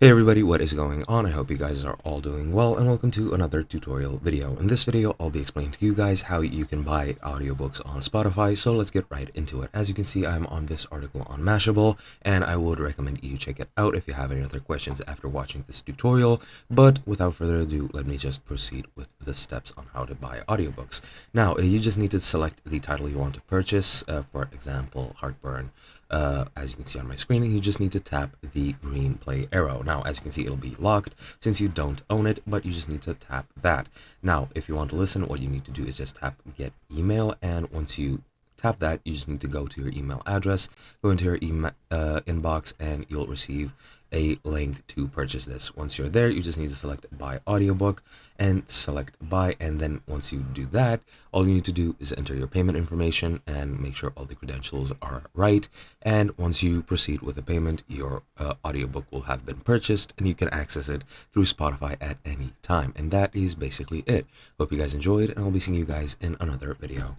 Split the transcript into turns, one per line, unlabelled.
Hey everybody, what is going on? I hope you guys are all doing well, and welcome to another tutorial video. In this video, I'll be explaining to you guys how you can buy audiobooks on Spotify, so let's get right into it. As you can see, I'm on this article on Mashable, and I would recommend you check it out if you have any other questions after watching this tutorial. But without further ado, let me just proceed with the steps on how to buy audiobooks. Now, you just need to select the title you want to purchase, for example, Heartburn. As you can see on my screen, you just need to tap the green play arrow. Now, as you can see, it'll be locked since you don't own it, but you just need to tap that. Now, if you want to listen, what you need to do is just tap get email, and once you tap that, you just need to go to your email address, go into your email inbox, and you'll receive a link to purchase this. Once you're there, you just need to select buy audiobook and select buy, and then once you do that, all you need to do is enter your payment information and make sure all the credentials are right. And once you proceed with the payment, your audiobook will have been purchased and you can access it through Spotify at any time. And that is basically it. Hope you guys enjoyed, and I'll be seeing you guys in another video.